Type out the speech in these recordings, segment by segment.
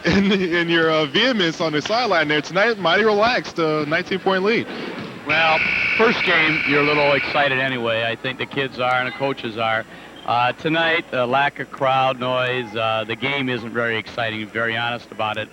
in your vehemence on the sideline there tonight. Mighty relaxed, 19-point lead. Well, first game, you're a little excited anyway. I think the kids are and the coaches are. Tonight, lack of crowd noise. The game isn't very exciting, very honest about it.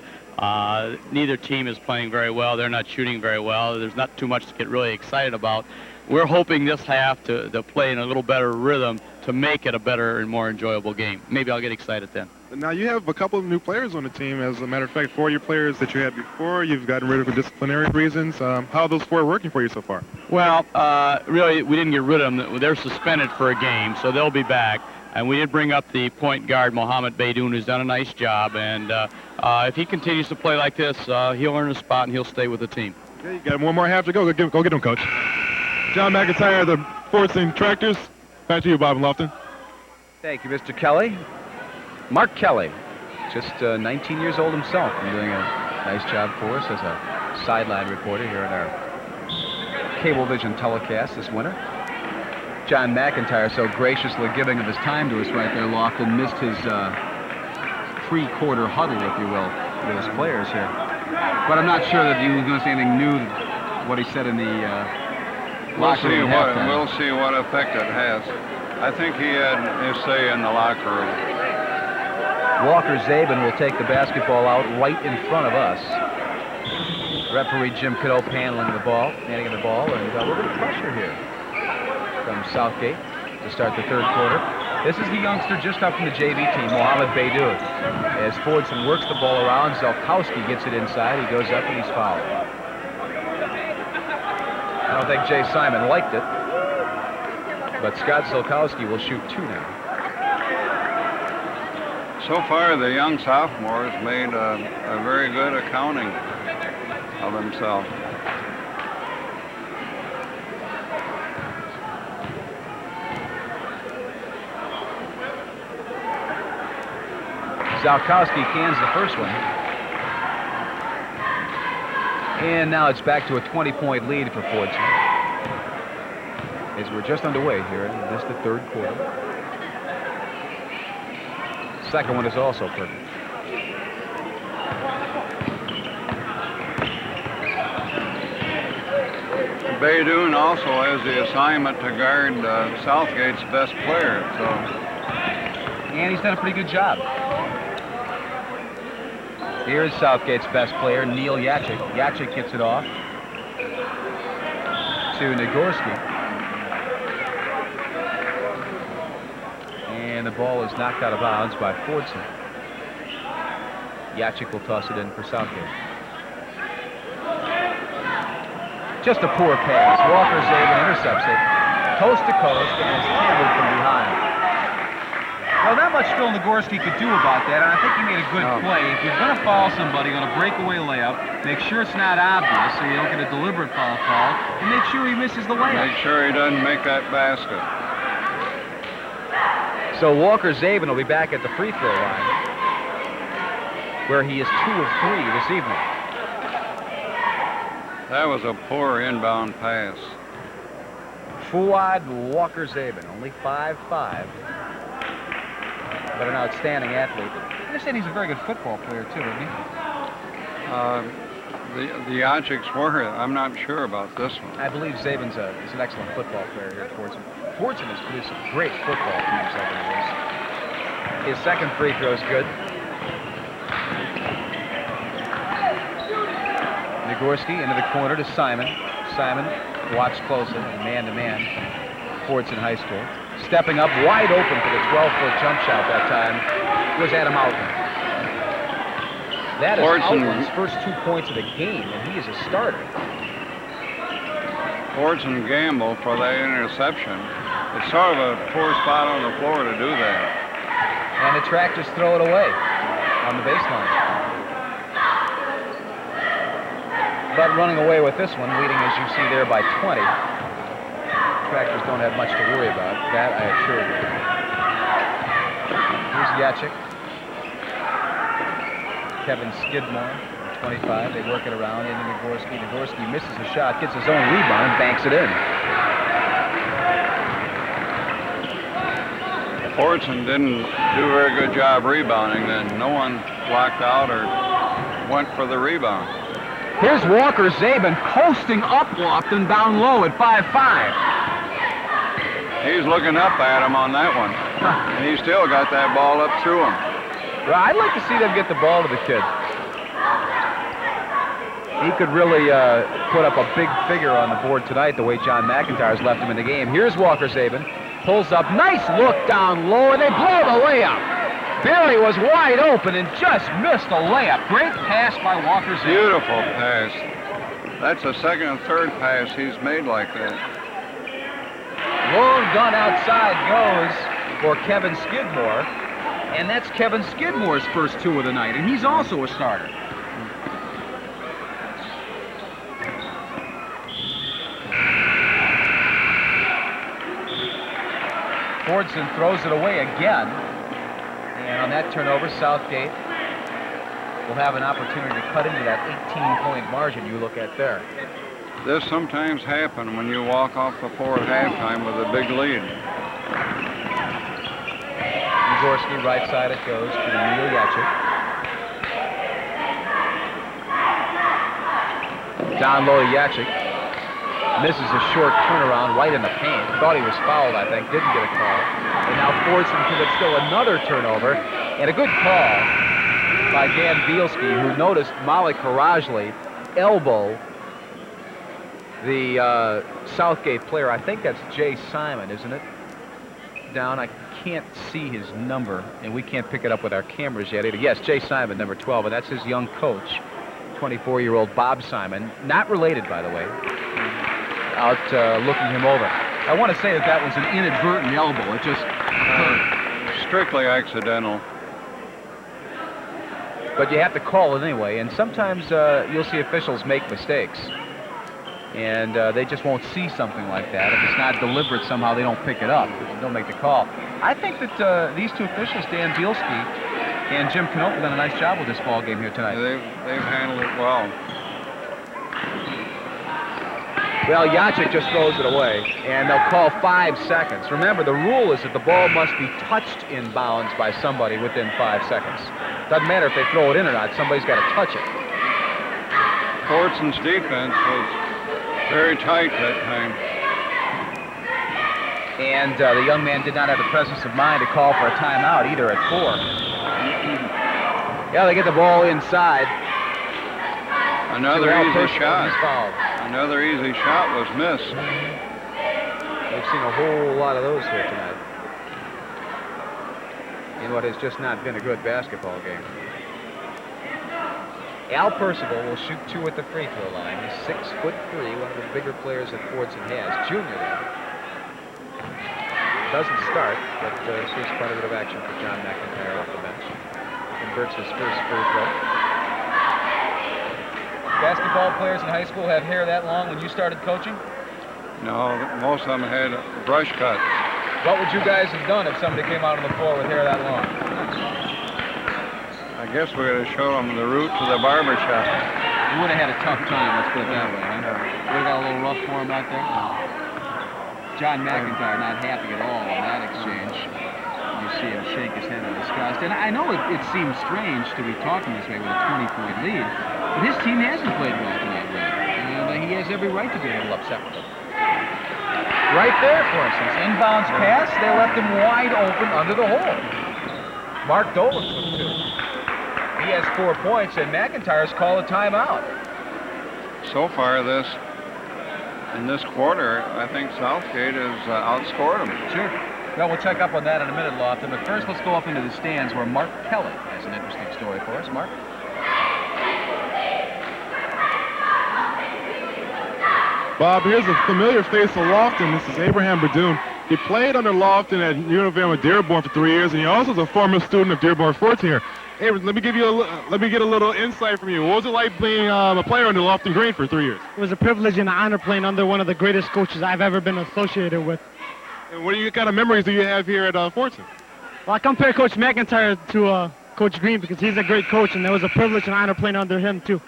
Neither team is playing very well. They're not shooting very well. There's not too much to get really excited about. We're hoping this half to play in a little better rhythm to make it a better and more enjoyable game. Maybe I'll get excited then. Now, you have a couple of new players on the team. As a matter of fact, 4 of your players that you had before, you've gotten rid of for disciplinary reasons. How are those 4 working for you so far? Well, really, we didn't get rid of them. They're suspended for a game, so they'll be back. And we did bring up the point guard, Mohammed Baidoun, who's done a nice job. And if he continues to play like this, he'll earn a spot and he'll stay with the team. Okay, you got one more half to go. Go get him, Coach. John McIntyre, the Fordson Tractors. Back to you, Bob and Lofton. Thank you, Mr. Kelly. Mark Kelly, just 19 years old himself, and doing a nice job for us as a sideline reporter here in our Cablevision telecast this winter. John McIntyre so graciously giving of his time to us right there, Lofton, missed his pre-quarter huddle, if you will, with his players here. But I'm not sure that he was going to say anything new to what he said in the locker room. We'll see what effect it has. I think he had his say in the locker room. Walker Zabin will take the basketball out right in front of us. Referee Jim Cadeau handing the ball, and a little bit of pressure here from Southgate to start the third quarter. This is the youngster just up from the JV team, Mohammed Baidoun. As Fordson works the ball around, Zelkowski gets it inside. He goes up and he's fouled. I don't think Jay Simon liked it, but Scott Zelkowski will shoot 2 now. So far, the young sophomore has made a very good accounting of himself. Zelkowski cans the first one. And now it's back to a 20-point lead for Fordson, as we're just underway here in just the third quarter. Second one is also perfect. Baidoun also has the assignment to guard Southgate's best player, and he's done a pretty good job. Here's Southgate's best player, Neil Yachik. Yachik gets it off to Nagorski. And the ball is knocked out of bounds by Fordson. Yachik will toss it in for Southgate. Just a poor pass. Walker Zabin intercepts it, coast to coast, and is handled from behind. Well, not much Phil Nagorski could do about that, and I think he made a good play. If you're going to foul somebody on a breakaway layup, make sure it's not obvious so you don't get a deliberate foul call, and make sure he misses the layup. Make sure he doesn't make that basket. So Walker Zabin will be back at the free throw line, where he is 2 of 3 this evening. That was a poor inbound pass. Fuad Walker Zabin, only 5'5", but an outstanding athlete. I understand he's a very good football player, too, isn't he? The Yachiks were. I'm not sure about this one. I believe Zabin's is an excellent football player here at Fordson. Fordson has produced some great football teams over the years. His second free throw is good. Nagorski into the corner to Simon. Simon watched closely, man-to-man, Fordson High School. Stepping up wide open for the 12-foot jump shot that time was Adam Outland. That is Outland's first 2 points of the game, and he is a starter. Fordson gambled for that interception. It's sort of a poor spot on the floor to do that. And the Tractors throw it away on the baseline. But running away with this one, leading, as you see there, by 20. Tractors don't have much to worry about. That, I assure you. Here's Yachik. Kevin Skidmore, 25. They work it around into Nagorski. Nagorski misses the shot, gets his own rebound, and banks it in. Fordson didn't do a very good job rebounding then. No one blocked out or went for the rebound. Here's Walker Zabin posting up Lofton down low at 5'5". He's looking up at him on that one. And he still got that ball up through him. Well, I'd like to see them get the ball to the kid. He could really put up a big figure on the board tonight the way John McIntyre's left him in the game. Here's Walker Zabin. Pulls up. Nice look down low, and they blow the layup. Barry was wide open and just missed a layup. Great pass by Walker Zabin. Beautiful pass. That's the second and third pass he's made like that. Long gun outside goes for Kevin Skidmore. And that's Kevin Skidmore's first 2 of the night, and he's also a starter. Fordson throws it away again. And on that turnover, Southgate will have an opportunity to cut into that 18-point margin you look at there. This sometimes happens when you walk off the floor at halftime with a big lead. Gorski, right side it goes to Neil Yachik. Down low to Yachik. Misses a short turnaround right in the paint. Thought he was fouled, I think. Didn't get a call. And now Fordson commits still another turnover. And a good call by Dan Bielski, who noticed Molly Karajli elbow the Southgate player. I think that's Jay Simon, isn't it? Down. I can't see his number, and we can't pick it up with our cameras yet either. Yes, Jay Simon, number 12, and that's his young coach, 24-year-old Bob Simon. Not related, by the way. Out looking him over. I want to say that was an inadvertent elbow. It just hurt. Strictly accidental. But you have to call it anyway, and sometimes you'll see officials make mistakes. And they just won't see something like that. If it's not deliberate somehow, they don't pick it up. Don't make the call. I think that these 2 officials, Dan Bielski and Jim Knope, have done a nice job with this ball game here tonight. They've handled it well. Well, Yachik just throws it away, and they'll call 5 seconds. Remember, the rule is that the ball must be touched in bounds by somebody within 5 seconds. Doesn't matter if they throw it in or not. Somebody's got to touch it. Fordson's defense was very tight that time. And the young man did not have the presence of mind to call for a timeout either at 4. Yeah, they get the ball inside. Another easy shot. He's fouled. Another easy shot was missed. We've seen a whole lot of those here tonight in what has just not been a good basketball game. Al Percival will shoot 2 at the free throw line. He's 6'3", one of the bigger players that Fordson has. Junior then. Doesn't start, but sees quite a bit of action for John McIntyre off the bench. Converts his first free throw. Basketball players in high school have hair that long when you started coaching? No, most of them had brush cuts. What would you guys have done if somebody came out on the floor with hair that long? I guess we would have shown them the route to the barber shop. You would have had a tough time, let's put it that way, huh? Would have got a little rough for him out there? John McIntyre not happy at all in that exchange. You see him shake his head in disgust. And I know it seems strange to be talking this way with a 20-point lead, but his team hasn't played well tonight, really. And he has every right to be a little upset with them. Right there, for instance, inbounds pass, they left him wide open under the hole. Mark Dolan took 2. He has 4 points, and McIntyre's called a timeout. So far in this quarter, I think Southgate has outscored them. Sure. Well, we'll check up on that in a minute, Lofton. But first, let's go up into the stands where Mark Kelly has an interesting story for us. Mark? Bob, here's a familiar face of Lofton. This is Abraham Berdoon. He played under Lofton at U of M at Dearborn for 3 years, and he also is a former student of Dearborn Fordson here. Hey, let me get a little insight from you. What was it like being a player under Lofton Green for 3 years? It was a privilege and an honor playing under one of the greatest coaches I've ever been associated with. And what kind of memories do you have here at Fordson? Well, I compare Coach McIntyre to Coach Green because he's a great coach, and it was a privilege and honor playing under him, too.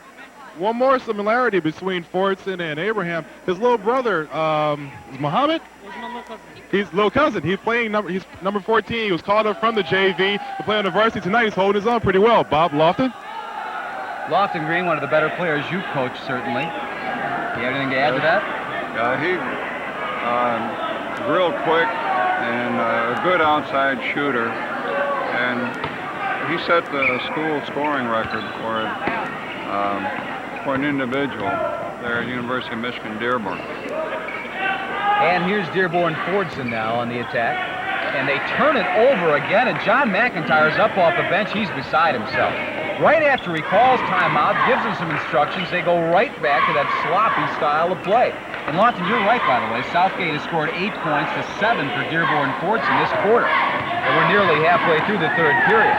one more similarity between Fordson and Abraham. His little brother, is Muhammad? He's little cousin. He's number 14. He was called up from the JV to play on the varsity tonight. He's holding his own pretty well. Bob Lofton? Lofton Green, one of the better players you've coached, certainly. You have anything to add to that? Yeah, he real quick and a good outside shooter. And he set the school scoring record for an individual there at University of Michigan, Dearborn. And here's Dearborn Fordson now on the attack. And they turn it over again, and John McIntyre's up off the bench. He's beside himself. Right after he calls timeout, gives them some instructions, they go right back to that sloppy style of play. And Lofton, you're right, by the way. Southgate has scored 8 points to 7 for Dearborn Fordson this quarter. And we're nearly halfway through the third period.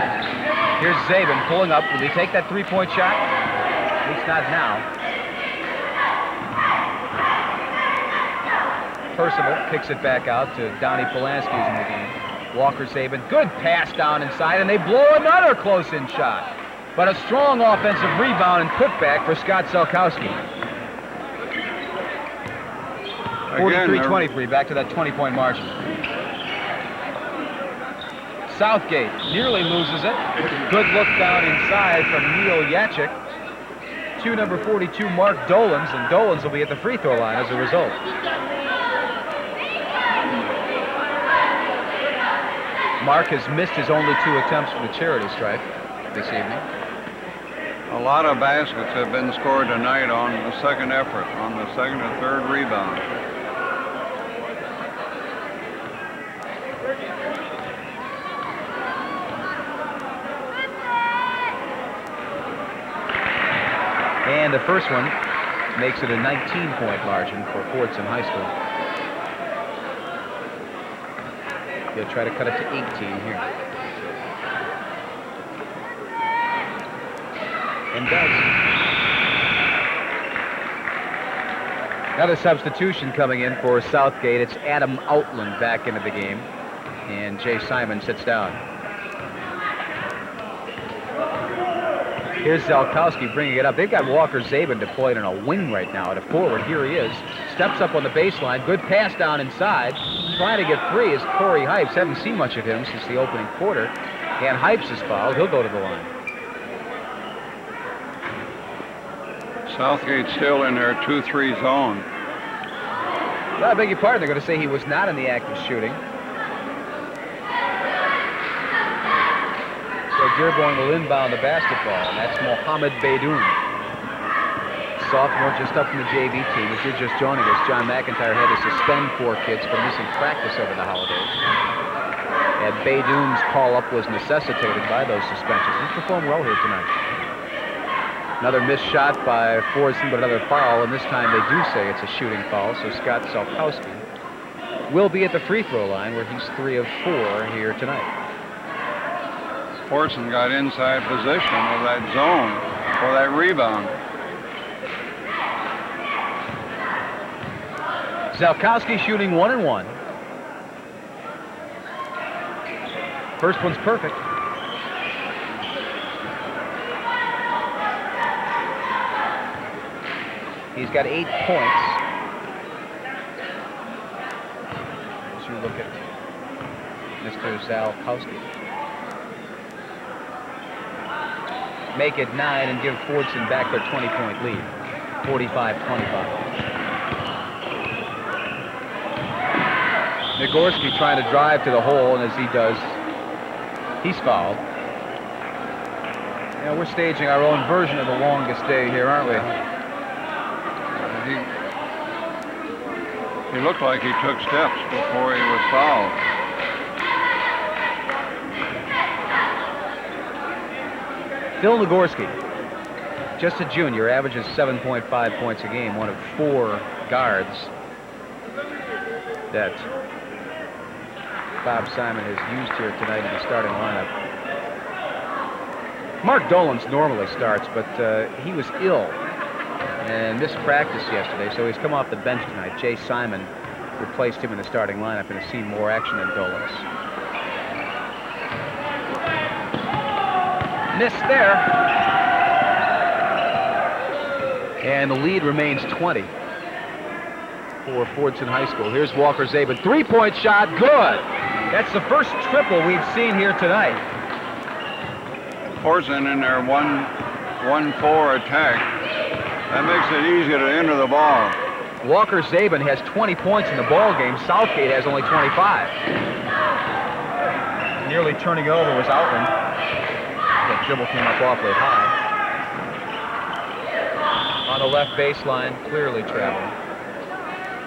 Here's Zabin pulling up. Will he take that three-point shot? At least not now. Percival kicks it back out to Donnie Polanski's in the game. Walker Zabin, good pass down inside, and they blow another close-in shot. But a strong offensive rebound and putback for Scott Zelkowski. 43-23, back to that 20-point margin. Southgate nearly loses it. Good look down inside from Neil Yachik to number 42, Mark Dolans, and Dolans will be at the free throw line as a result. Mark has missed his only 2 attempts for the charity stripe this evening. A lot of baskets have been scored tonight on the second effort, on the second and third rebound. And the first one makes it a 19-point margin for Fordson High School. He'll try to cut it to 18 here. And does. Another substitution coming in for Southgate. It's Adam Outland back into the game. And Jay Simon sits down. Here's Zelkowski bringing it up. They've got Walker Zabin deployed in a wing right now at a forward. Here he is. Steps up on the baseline. Good pass down inside. Trying to get free is Corey Hypes. Haven't seen much of him since the opening quarter. And Hypes is fouled. He'll go to the line. Southgate still in their 2-3 zone. Well, I beg your pardon. They're going to say he was not in the act of shooting. So Dearborn will inbound the basketball, and that's Mohammed Beydoun. Sophomore just up from the JV team. If you're just joining us, John McIntyre had to suspend 4 kids for missing practice over the holidays. And Beydoun's call-up was necessitated by those suspensions. He performed well here tonight. Another missed shot by Fordson, but another foul, and this time they do say it's a shooting foul, so Scott Zelkowski will be at the free throw line, where he's 3 of 4 here tonight. Fordson got inside position of that zone for that rebound. Zelkowski shooting 1 and 1. First one's perfect. He's got 8 points. As you look at Mr. Zelkowski. Make it 9 and give Fordson back their 20-point lead. 45-25. Nagorski trying to drive to the hole, and as he does, he's fouled. You know, we're staging our own version of the longest day here, aren't we? He looked like he took steps before he was fouled. Phil Nagorski, just a junior, averages 7.5 points a game, one of 4 guards that Bob Simon has used here tonight in the starting lineup. Mark Dolans normally starts, but he was ill and missed practice yesterday, so he's come off the bench tonight. Jay Simon replaced him in the starting lineup and has seen more action than Dolans. Missed there. And the lead remains 20 for Fordson High School. Here's Walker Zabin. Three-point shot, good. That's the first triple we've seen here tonight. Fordson in their 1-4 attack. That makes it easier to enter the ball. Walker Zabin has 20 points in the ball game. Southgate has only 25. Nearly turning over was Outland. That dribble came up awfully high. On the left baseline, clearly traveling.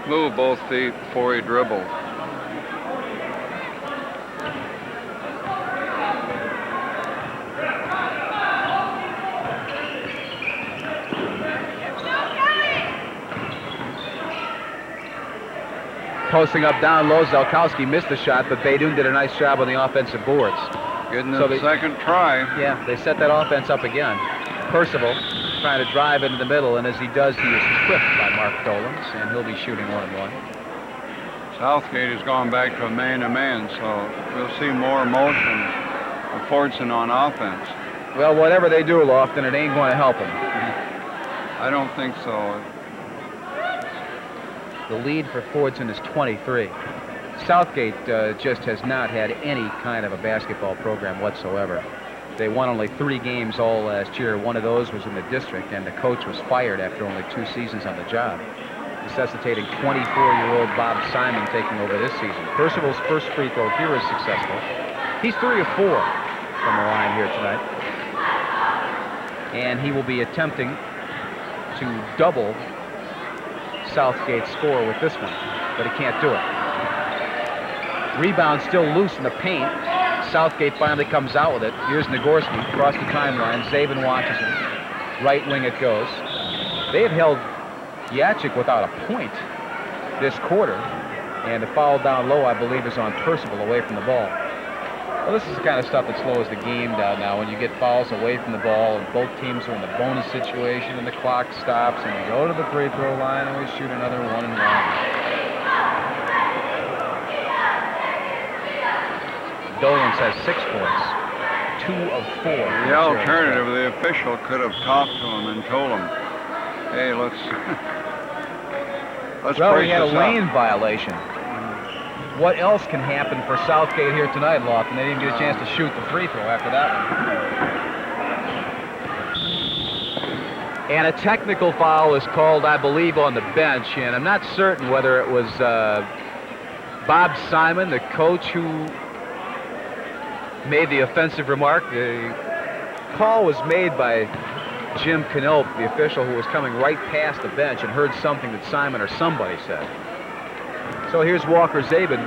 Move both feet before he dribbles. Posting up down low, Zelkowski missed the shot, but Beydoun did a nice job on the offensive boards. Getting the second try. Yeah, they set that offense up again. Percival trying to drive into the middle, and as he does, he is tripped by Mark Dolans, and he'll be shooting 1-1. Southgate has gone back to a man-to-man, so we'll see more motion of Fordson on offense. Well, whatever they do, Lofton, it ain't going to help them. I don't think so. The lead for Fordson is 23. Southgate just has not had any kind of a basketball program whatsoever. They won only 3 games all last year. One of those was in the district, and the coach was fired after only 2 seasons on the job, necessitating 24-year-old Bob Simon taking over this season. Percival's first free throw here is successful. He's 3 of 4 from the line here tonight. And he will be attempting to double Southgate's score with this one, but he can't do it. Rebound still loose in the paint. Southgate finally comes out with it. Here's Nagorski across the timeline. Zabin watches it. Right wing it goes. They have held Yachik without a point this quarter, and the foul down low, I believe, is on Percival away from the ball. Well, this is the kind of stuff that slows the game down now when you get fouls away from the ball and both teams are in the bonus situation and the clock stops and we go to the free throw line and we shoot another 1-1. Dolans has 6 points, 2 of 4. The alternative, the official could have talked to him and told him, hey, let's well, break he had a this lane up. violation. What else can happen for Southgate here tonight, Lofton? They didn't get a chance to shoot the free throw after that one. And a technical foul is called, I believe, on the bench, and I'm not certain whether it was Bob Simon, the coach, who made the offensive remark. The call was made by Jim Knope, the official who was coming right past the bench and heard something that Simon or somebody said. So here's Walker Zabin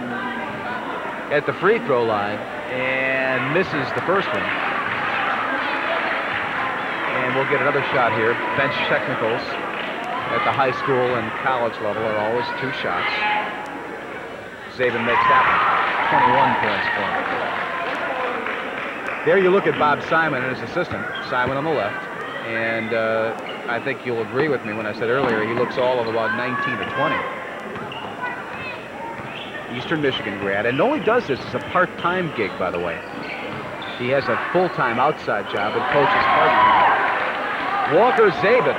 at the free throw line and misses the first one. And we'll get another shot here. Bench technicals at the high school and college level are always 2 shots. Zabin makes that one. 21 points for him. There you look at Bob Simon and his assistant, Simon on the left. And I think you'll agree with me when I said earlier he looks all of about 19 or 20. Eastern Michigan grad, and only does this as a part-time gig, by the way. He has a full-time outside job and coaches part-time. Walker Zabin